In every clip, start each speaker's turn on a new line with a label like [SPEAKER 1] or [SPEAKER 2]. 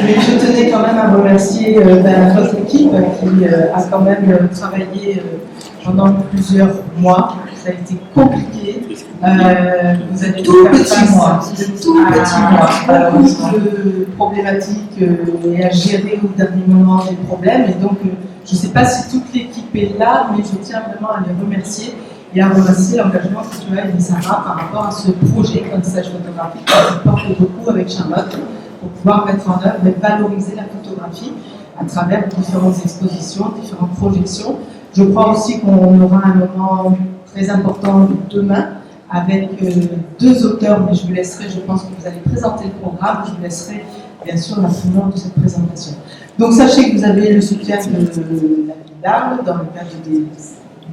[SPEAKER 1] Mais je tenais quand même à remercier votre équipe qui a quand même travaillé pendant plusieurs mois. Ça a été compliqué. Vous avez
[SPEAKER 2] tout petit mois.
[SPEAKER 1] Beaucoup de problématiques et à gérer au dernier moment des problèmes. Et donc, je ne sais pas si toute l'équipe est là, mais je tiens vraiment à les remercier et à remercier l'engagement que tu as, Elisara, par rapport à ce projet Constage photographique qui porte beaucoup avec Charlotte pour pouvoir mettre en œuvre et valoriser la photographie à travers différentes expositions, différentes projections. Je crois aussi qu'on aura un moment très important demain avec deux auteurs, mais je vous laisserai, je pense que vous allez présenter le programme, je vous laisserai bien sûr la finale de cette présentation. Donc sachez que vous avez le soutien de la ville d'Arles dans le cadre des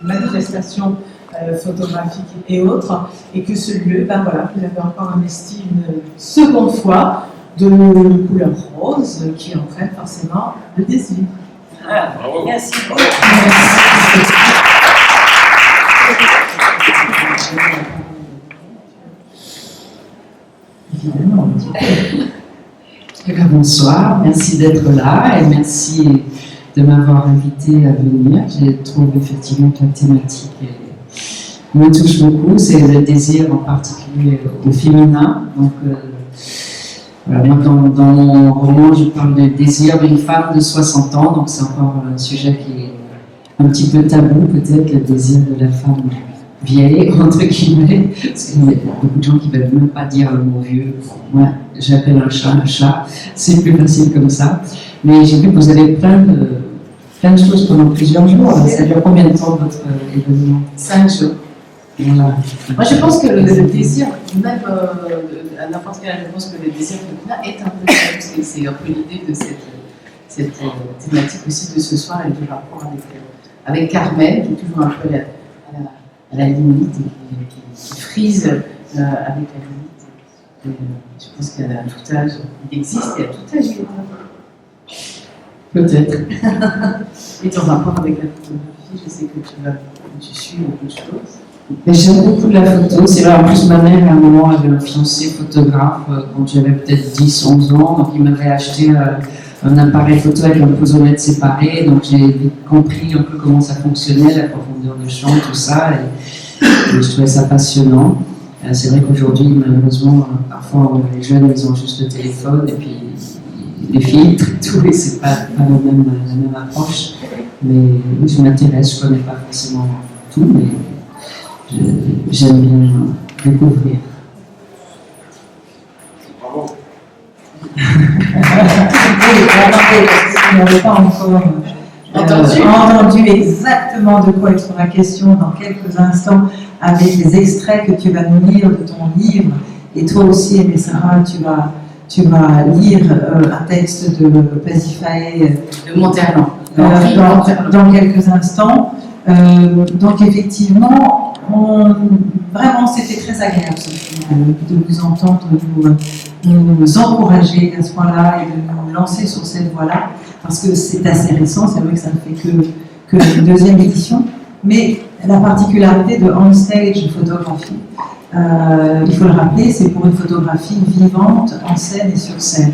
[SPEAKER 1] manifestations photographiques et autres, et que ce lieu, ben voilà, vous avez encore investi une seconde fois de couleur rose qui entraîne forcément le désir.
[SPEAKER 2] Ah, merci beaucoup.
[SPEAKER 1] Évidemment.
[SPEAKER 3] Bonsoir, merci d'être là et merci de m'avoir invité à venir. Je trouve effectivement que la thématique me touche beaucoup, c'est le désir en particulier au féminin. Donc, voilà, moi, dans mon roman, je parle du désir d'une femme de 60 ans, donc c'est encore un sujet qui est un petit peu tabou, peut-être, le désir de la femme vieille, entre guillemets, parce qu'il y a beaucoup de gens qui ne veulent même pas dire le mot vieux. Moi, j'appelle un chat, c'est plus facile comme ça. Mais j'ai vu que vous avez plein de choses pendant plusieurs jours. Ça dure combien de temps votre événement?
[SPEAKER 1] 5 jours.
[SPEAKER 3] Voilà.
[SPEAKER 1] Moi, je pense que le désir, même à n'importe quelle âge, je pense que le désir féminin est un peu tabou. C'est un peu l'idée de cette thématique aussi de ce soir et du rapport avec Carmen, qui est toujours un peu à la limite et qui frise avec la limite. Et, je pense qu'à tout âge, il existe et à tout âge, il est là.
[SPEAKER 3] Peut-être.
[SPEAKER 1] Et ton rapport avec la photographie, je sais que tu suis beaucoup de choses.
[SPEAKER 3] Mais j'aime beaucoup la photo. C'est vrai, en plus, ma mère, à un moment, avait un fiancé photographe quand j'avais peut-être 10, 11 ans. Donc, il m'avait acheté un appareil photo avec un posolette séparé. Donc, j'ai vite compris un peu comment ça fonctionnait, la profondeur de champ, tout ça. Et je trouvais ça passionnant. C'est vrai qu'aujourd'hui, malheureusement, parfois, les jeunes, ils ont juste le téléphone et puis les filtres et tout. Et c'est pas la même approche. Mais je m'intéresse, je connais pas forcément tout, mais j'aime bien découvrir.
[SPEAKER 2] Bravo.
[SPEAKER 1] Oui, attendez, parce que vous n'avez pas encore entendu exactement de quoi il sera question dans quelques instants avec les extraits que tu vas nous lire de ton livre. Et toi aussi, Elisara, tu vas lire un texte de Pasiphae
[SPEAKER 3] De Monterland.
[SPEAKER 1] dans quelques instants. Donc effectivement, vraiment c'était très agréable de vous entendre nous encourager à ce point-là et de nous lancer sur cette voie-là, parce que c'est assez récent, c'est vrai que ça ne fait que la deuxième édition, mais la particularité de On Stage Photographie, il faut le rappeler, c'est pour une photographie vivante, en scène et sur scène.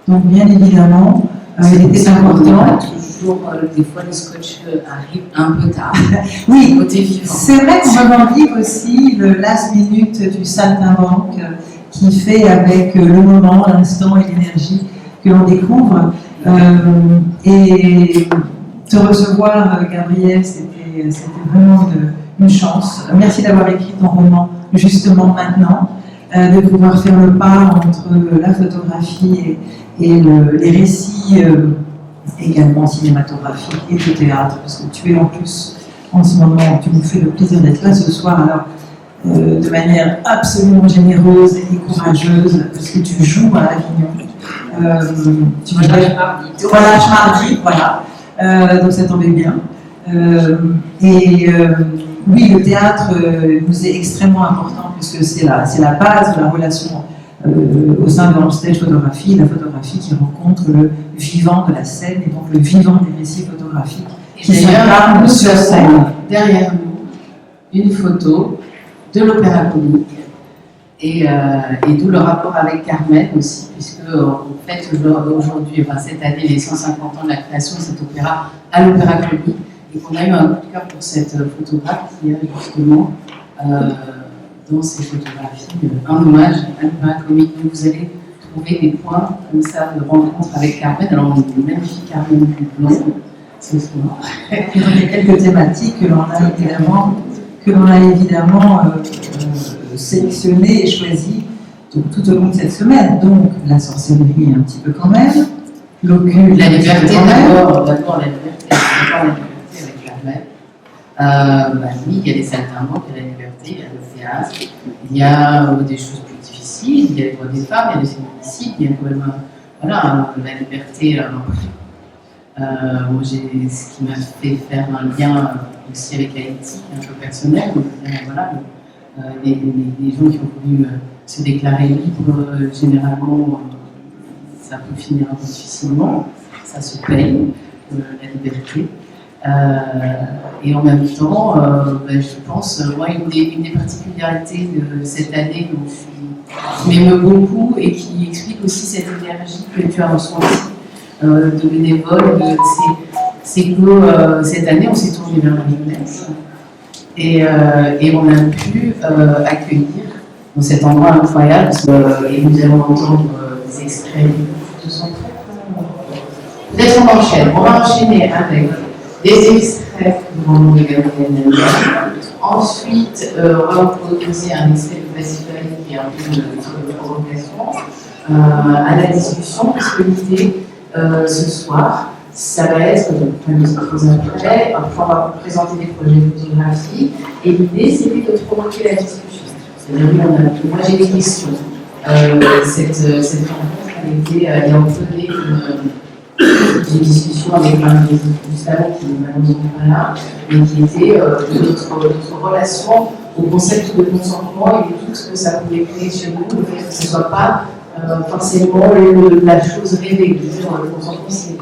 [SPEAKER 1] Donc bien évidemment, il était important.
[SPEAKER 3] Des fois, le scotch arrive un peu tard.
[SPEAKER 1] Oui,
[SPEAKER 3] Côté vivant.
[SPEAKER 1] c'est vrai qu'on revendique aussi le last minute du saltimbanque qui fait avec le moment, l'instant et l'énergie que l'on découvre. Et te recevoir, Gabriel, c'était vraiment une chance. Merci d'avoir écrit ton roman justement maintenant, de pouvoir faire le pas entre la photographie et les récits également cinématographique et de théâtre, parce que tu es en plus, en ce moment, tu nous fais le plaisir d'être là ce soir, alors de manière absolument généreuse et courageuse, parce que tu joues à Avignon. Tu vas mardi, voilà. Donc ça tombait bien. Oui, le théâtre nous est extrêmement important, puisque c'est la base de la relation au sein de On Stage Photographie, la photographie qui rencontre le vivant de la scène et donc le vivant des récits photographiques qui s'incarnent sur scène.
[SPEAKER 3] Derrière nous, une photo de l'Opéra Comique Et d'où le rapport avec Carmen aussi, puisque en fait aujourd'hui, enfin, cette année, les 150 ans de la création de cet opéra à l'Opéra Comique, et qu'on a eu un coup de cœur pour cette photographe qui a justement dans ses photographies un hommage à l'Opéra Comique. Donc vous allez trouver des points comme ça de rencontre avec Carmen. Alors on a une magnifique Carmen Blanc ce soir.
[SPEAKER 2] Il y a quelques thématiques que l'on a évidemment sélectionnées et choisies tout au long de cette semaine. Donc la sorcellerie un petit peu quand même, l'occulte,
[SPEAKER 3] la liberté d'abord la liberté avec Carmen. Oui, il y a des alternants, il y a la liberté, il y a le théâtre, il y a des choses plus difficiles, il y a les droits des femmes, il y a les féminicides, il y a quand même la liberté. Moi, ce qui m'a fait faire un lien aussi avec Haïti, un peu personnel. Donc, voilà, les gens qui ont voulu se déclarer libres, généralement, ça peut finir un peu difficilement. Ça se paye, la liberté. Et en même temps, je pense, moi, une des particularités de cette année qui m'émeut beaucoup et qui explique aussi cette énergie que tu as ressentie de bénévoles, c'est que cette année, on s'est tourné vers la jeunesse et on a pu accueillir dans cet endroit incroyable, et nous allons entendre des extraits de son peut-être on va enchaîner avec des extraits du roman de Gabriel Nazar. Ensuite, on va proposer un extrait de Pacifique qui est un peu de provocation à la discussion, puisque l'idée ce soir, ça va être, comme nous proposons après, on va vous présenter des projets de photographie, et l'idée c'était de provoquer la discussion. C'est-à-dire, moi j'ai des questions. Cette rencontre a été ayant mené une discussion avec Marie Gustavo, qui est malheureusement pas là, mais qui était de notre relation au concept de consentement et de tout ce que ça pouvait créer chez nous, le fait que ce ne soit pas forcément la chose rêvée. Le consentement, c'est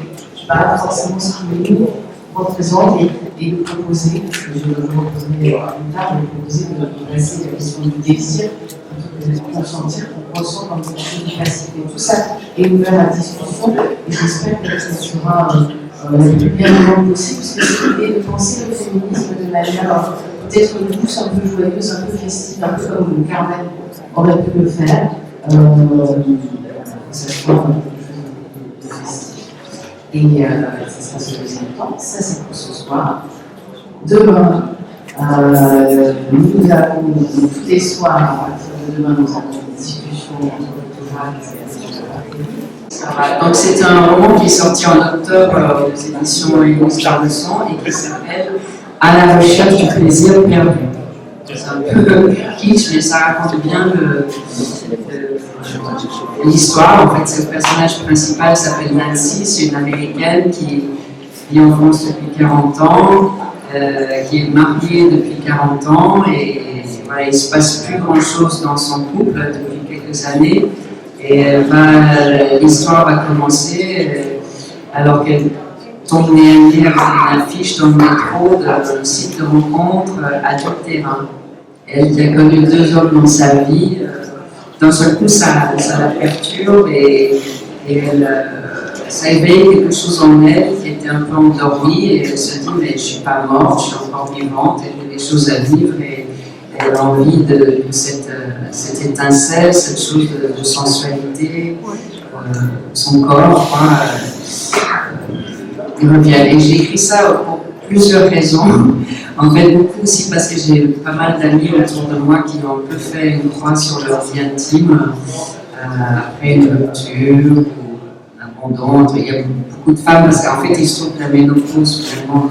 [SPEAKER 3] pas forcément ce qui nous représente et de proposer, je le proposerai plus tard, de proposer de passer la question du désir, de consentir, qu'on ressent comme quelque chose de pacifique. Tout ça est ouvert à discussion et j'espère que ça sera le plus bienveillant possible, parce que c'est l'idée de penser le féminisme de manière peut-être douce, un peu joyeuse, un peu festive, un peu comme Carmen aurait pu le faire. Ça soit quelque chose de festif. Et ça sera ce deuxième temps. Ça, c'est pour ce soir. Demain, nous avons tous les soirs, à partir de demain, nous avons une discussion entre photographes et donc c'est un roman qui est sorti en octobre aux éditions Une Histoire de sang et qui s'appelle À la recherche du plaisir perdu. C'est un peu kitsch, mais ça raconte bien l'histoire. En fait, le personnage principal s'appelle Nancy, c'est une américaine qui vit en France depuis 40 ans, qui est mariée depuis 40 ans, et voilà, il ne se passe plus grand-chose dans son couple depuis quelques années. Et l'histoire va commencer alors qu'elle tombe nez à nez avec une affiche dans le métro d'un site de rencontre adulte-terrain. Elle qui a connu 2 hommes dans sa vie, d'un seul coup ça la perturbe et ça éveille quelque chose en elle qui était un peu endormie et elle se dit mais je ne suis pas morte, je suis encore vivante et j'ai des choses à vivre et elle a envie de cette étincelle, cette chose de sensualité, son corps, il revient. Et j'ai écrit ça pour plusieurs raisons. En fait, beaucoup aussi parce que j'ai pas mal d'amis autour de moi qui ont un peu fait une croix sur leur vie intime après une rupture ou un abandon. Il y a beaucoup de femmes, parce qu'en fait, il se trouve que la ménopause vraiment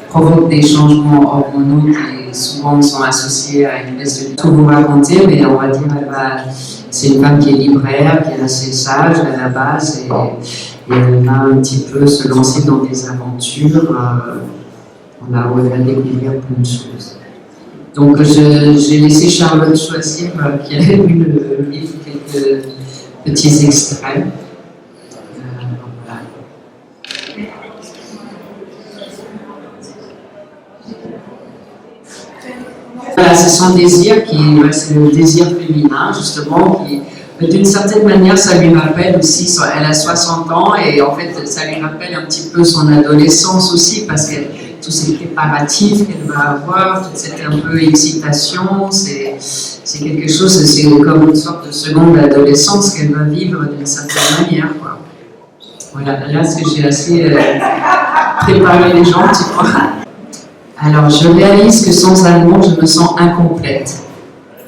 [SPEAKER 3] provoque des changements hormonaux qui souvent sont associés à une baisse de tout vous raconter, mais on va dire c'est une femme qui est libraire, qui est assez sage à la base et elle va un petit peu se lancer dans des aventures où elle va découvrir plein de choses. Donc j'ai laissé Charlotte choisir qui a lu le livre quelques petits extraits. Voilà, ce son désir, c'est le désir féminin, justement, qui, d'une certaine manière, ça lui rappelle aussi, elle a 60 ans, et en fait, ça lui rappelle un petit peu son adolescence aussi, parce que tous ces préparatifs qu'elle va avoir, toute cette un peu excitation, c'est quelque chose, c'est comme une sorte de seconde adolescence qu'elle va vivre d'une certaine manière, quoi. Voilà, là, ce que j'ai assez préparé les gens, tu vois. Alors, je réalise que sans amour, je me sens incomplète.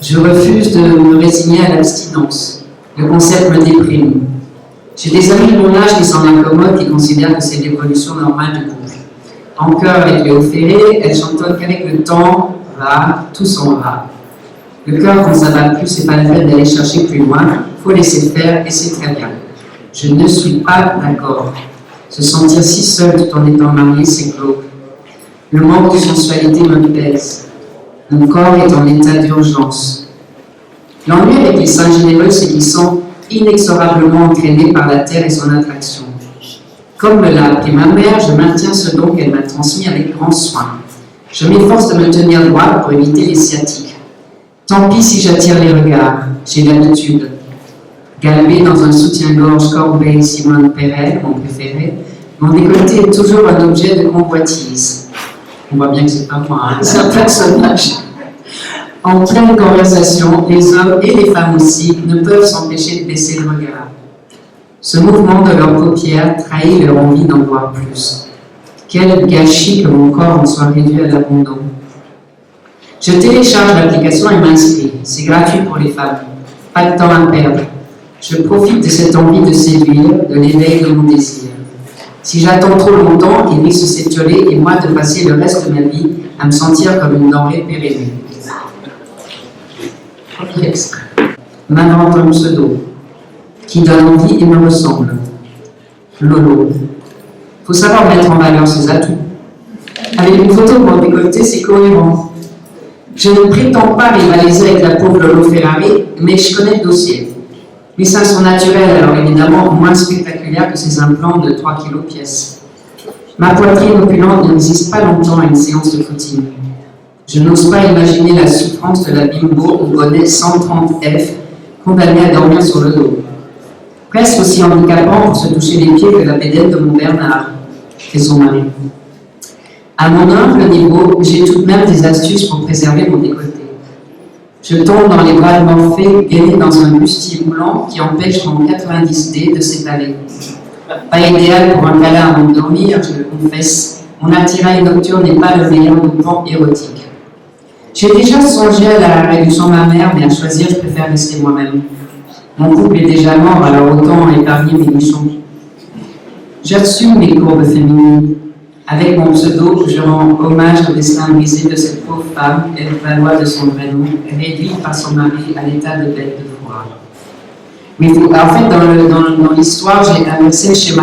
[SPEAKER 3] Je refuse de me résigner à l'abstinence. Le concept me déprime. J'ai des amis de mon âge qui s'en incommodent, qui considèrent que c'est l'évolution normale du couple. En chœur avec Léo Ferré, elle chantonne qu'avec le temps, tout s'en va. Le cœur, quand ça va plus, c'est pas la peine d'aller chercher plus loin. Il faut laisser faire et c'est très bien. Je ne suis pas d'accord. Se sentir si seul tout en étant marié, c'est glauque. Le manque de sensualité me pèse. Mon corps est en état d'urgence. L'ennui avec les saints généreux, c'est qu'ils sont inexorablement entraînés par la terre et son attraction. Comme me l'a appris ma mère, je maintiens ce don qu'elle m'a transmis avec grand soin. Je m'efforce de me tenir droit pour éviter les sciatiques. Tant pis si j'attire les regards, j'ai l'habitude. Galbé dans un soutien-gorge Corbeil Simone Perel, mon préféré, mon décolleté est toujours un objet de convoitise. On voit bien que c'est pas moi, hein, c'est un personnage. En pleine conversation, les hommes et les femmes aussi ne peuvent s'empêcher de baisser le regard. Ce mouvement de leurs paupières trahit leur envie d'en voir plus. Quel gâchis que mon corps en soit réduit à l'abandon. Je télécharge l'application et m'inscris. C'est gratuit pour les femmes. Pas de temps à perdre. Je profite de cette envie de séduire, de l'éveil de mon désir. Si j'attends trop longtemps, il risque de s'étioler et moi de passer le reste de ma vie à me sentir comme une denrée périmée. M'invente un pseudo qui donne envie et me ressemble. Lolo. Faut savoir mettre en valeur ses atouts. Avec une photo pour décolleté, c'est cohérent. Je ne prétends pas rivaliser avec la pauvre Lolo Ferrari, mais je connais le dossier. Mes seins sont naturels, alors évidemment moins spectaculaires que ces implants de 3 kg pièce. Ma poitrine opulente ne résiste pas longtemps à une séance de footing. Je n'ose pas imaginer la souffrance de la bimbo au bonnet 130F, condamnée à dormir sur le dos. Presque aussi handicapant pour se toucher les pieds que la bédaine de mon Bernard et son mari. À mon humble niveau, j'ai tout de même des astuces pour préserver mon décolleté. Je tombe dans les bras de Morphée, gainé dans un bustier moulant qui empêche mon 90D de s'étaler. Pas idéal pour un câlin avant de dormir, je le confesse, mon attirail nocturne n'est pas le meilleur dopant érotique. J'ai déjà songé à la réduction mammaire, mais à choisir, je préfère rester moi-même. Mon couple est déjà mort, alors autant épargner mes nichons. J'assume mes courbes féminines. Avec mon pseudo, je rends hommage au destin brisé de cette pauvre femme, Eve Valois de son vrai nom, réduite par son mari à l'état de bête de foire. Oui, en fait, dans l'histoire, j'ai inversé le schéma